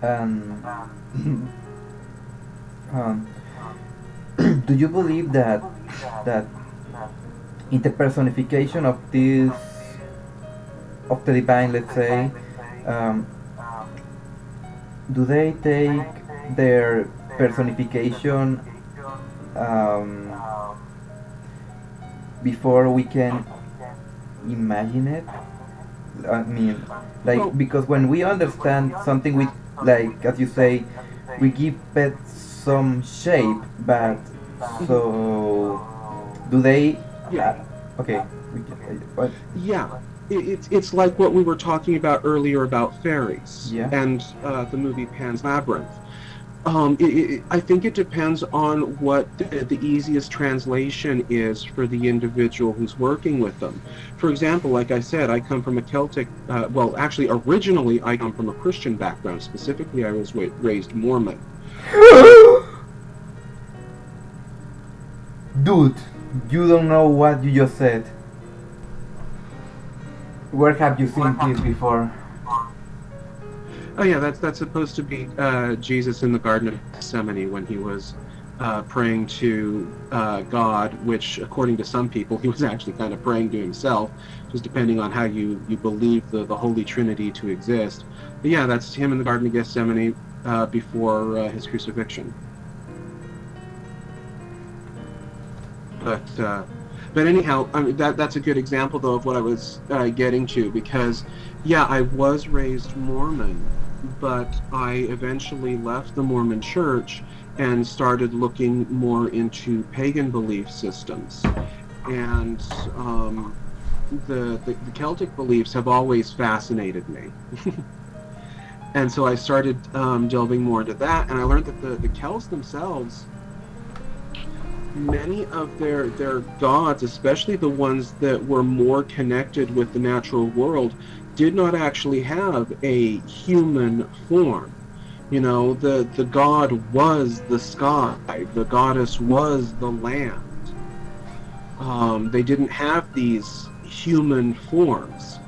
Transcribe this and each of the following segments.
And um, do you believe that in the personification of the divine, let's say, um, do they take their personification um, before we can imagine it? I mean, Well, like, because when we understand something, we, like, as you say, we give it some shape, but mhm, so do they? yeah, Uh, okay, what? yeah. It's like what we were talking about earlier about fairies Yeah. and the movie Pan's Labyrinth. I think it depends on what the easiest translation is for the individual who's working with them. For example, like I said, I come from a Celtic, well, actually, originally I come from a Christian background. Specifically, I was raised Mormon. But Dude, you don't know what you just said. Where have you seen this before? oh yeah, that's supposed to be Jesus in the Garden of Gethsemane when he was praying to God, which, according to some people, he was actually kind of praying to himself, just depending on how you believe the Holy Trinity to exist. But yeah, that's him in the Garden of Gethsemane before his crucifixion. But uh, but anyhow, I mean that's a good example though of what I was getting to, because yeah, I was raised Mormon, but I eventually left the Mormon Church and started looking more into pagan belief systems. And the Celtic beliefs have always fascinated me. And so I started delving more into that, and I learned that the Celts themselves, many of their gods, especially the ones that were more connected with the natural world, did not actually have a human form. You know, the god was the sky, the goddess was the land. They didn't have these human forms.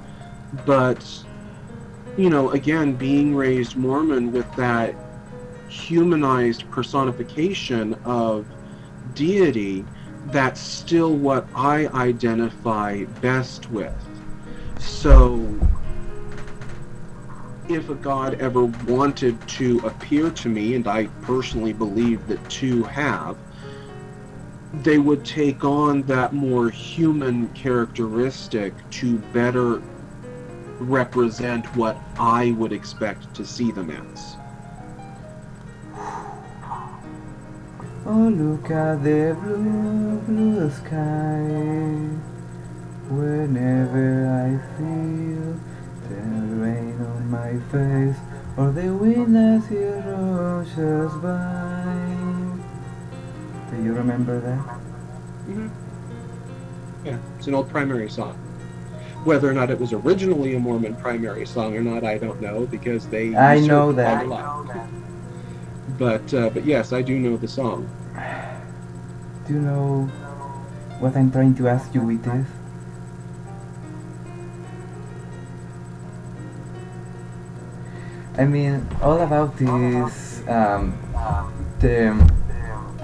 But, you know, again, being raised Mormon with that humanized personification of deity, that's still what I identify best with. So if a god ever wanted to appear to me, and I personally believe that two have, they would take on that more human characteristic to better represent what I would expect to see them as. Oh, look at the blue, blue sky. Whenever I feel the rain on my face, or the wind as it rushes by. Do you remember that? Mm-hmm. Yeah, it's an old primary song. Whether or not it was originally a Mormon primary song or not, I don't know, because they I know usurped it quite that. a lot. But yes, I do know the song. Do you know what I'm trying to ask you with this? I mean, all about this, the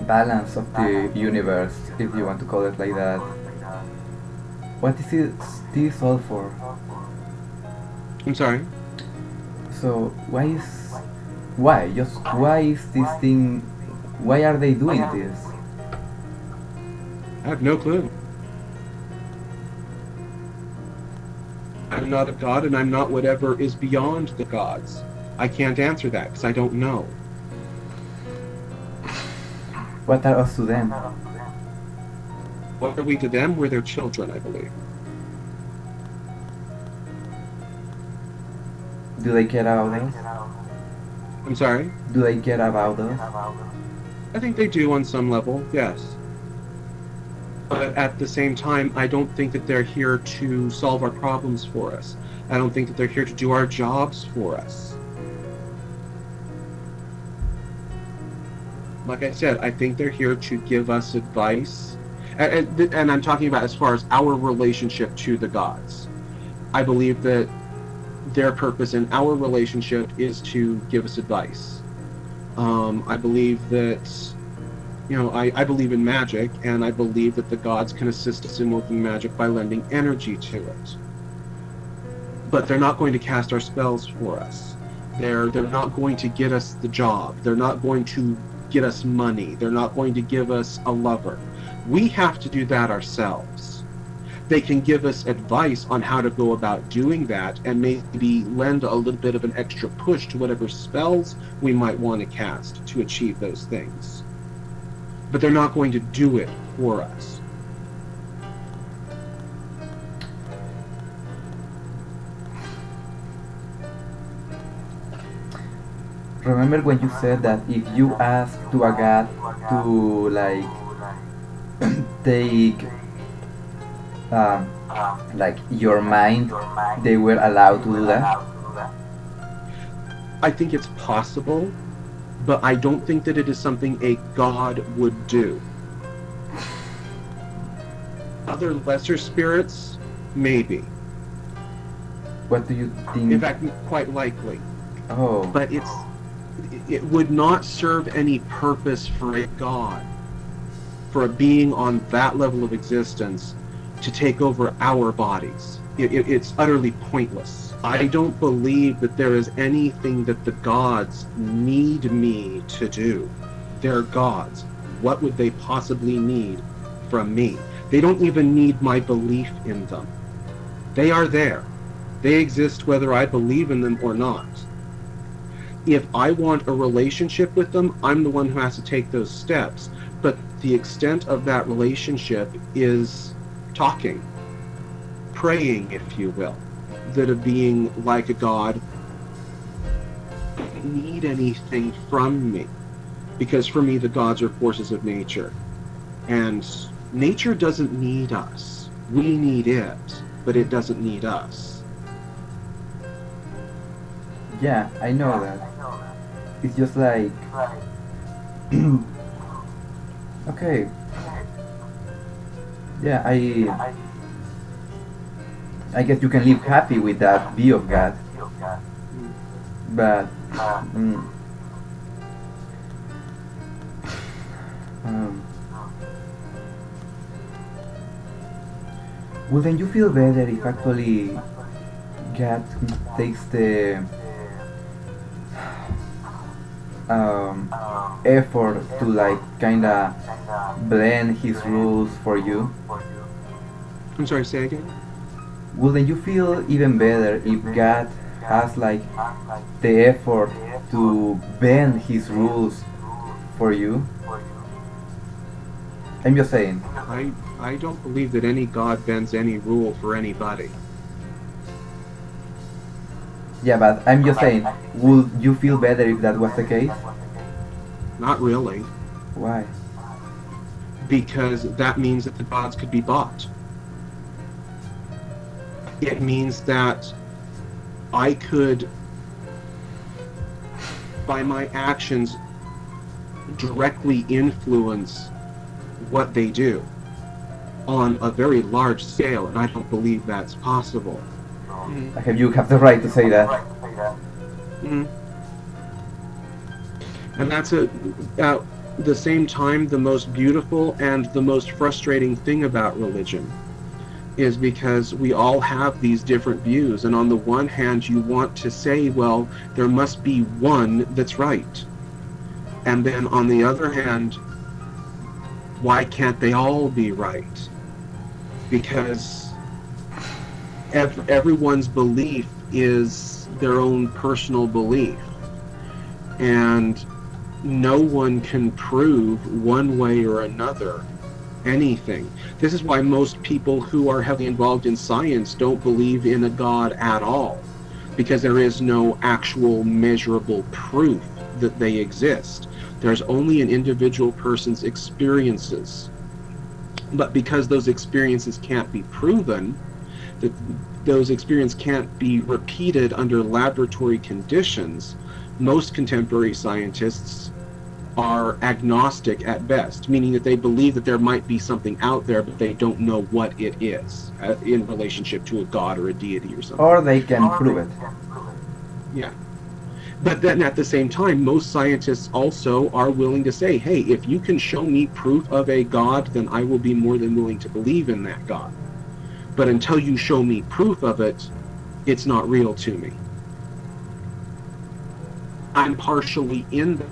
balance of the universe, if you want to call it like that. What is it, this all for? I'm sorry. So why is this thing? Why are they doing this? I have no clue. I'm not a god, and I'm not whatever is beyond the gods. I can't answer that because I don't know. What are us to them? What are we to them? We're their children, I believe. Do they care about us? I'm sorry? Do they care about us? I think they do on some level, yes. But at the same time, I don't think that they're here to solve our problems for us. I don't think that they're here to do our jobs for us. Like I said, I think they're here to give us advice. And I'm talking about as far as our relationship to the gods. I believe that their purpose in our relationship is to give us advice. I believe that, I believe in magic, and I believe that the gods can assist us in working magic by lending energy to it. But they're not going to cast our spells for us. They're not going to get us the job. They're not going to get us money. They're not going to give us a lover. We have to do that ourselves. They can give us advice on how to go about doing that, and maybe lend a little bit of an extra push to whatever spells we might want to cast to achieve those things. But they're not going to do it for us. Remember when you said that if you ask to a god to like take like your mind, they were allowed to do that? I think it's possible, but I don't think that it is something a god would do. Other lesser spirits, maybe. What do you think? In fact, quite likely. Oh. But it would not serve any purpose for a god, for a being on that level of existence, to take over our bodies. It's utterly pointless. I don't believe that there is anything that the gods need me to do. They're gods. What would they possibly need from me? They don't even need my belief in them. They are there. They exist whether I believe in them or not. If I want a relationship with them, I'm the one who has to take those steps. But the extent of that relationship is talking, praying, if you will, that a being like a god doesn't need anything from me. Because for me, the gods are forces of nature. And nature doesn't need us. We need it, but it doesn't need us. Yeah, I know that. It's just like okay. Yeah, I guess you can live happy with that view of God. But wouldn't you feel better if actually God takes the effort to like kinda blend his rules for you? I'm sorry, say again? Wouldn't you feel even better if God has like the effort to bend his rules for you? I'm just saying. I don't believe that any god bends any rule for anybody. Yeah, but I'm just saying, would you feel better if that was the case? Not really. Why? Because that means that the gods could be bought. It means that I could, by my actions, directly influence what they do on a very large scale, and I don't believe that's possible. You have the right to say that. Mm-hmm. And that's at the same time the most beautiful and the most frustrating thing about religion, is because we all have these different views, and on the one hand you want to say, well, there must be one that's right, and then on the other hand, why can't they all be right? Because everyone's belief is their own personal belief, and no one can prove one way or another anything. This is why most people who are heavily involved in science don't believe in a god at all, because there is no actual measurable proof that they exist. There's only an individual person's experiences. But because those experiences can't be proven, that those experiences can't be repeated under laboratory conditions, most contemporary scientists are agnostic at best, meaning that they believe that there might be something out there, but they don't know what it is in relationship to a god or a deity or something. Or they can prove it. Yeah. But then at the same time, most scientists also are willing to say, hey, if you can show me proof of a god, then I will be more than willing to believe in that god. But until you show me proof of it, it's not real to me. I'm partially in the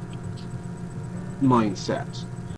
mindset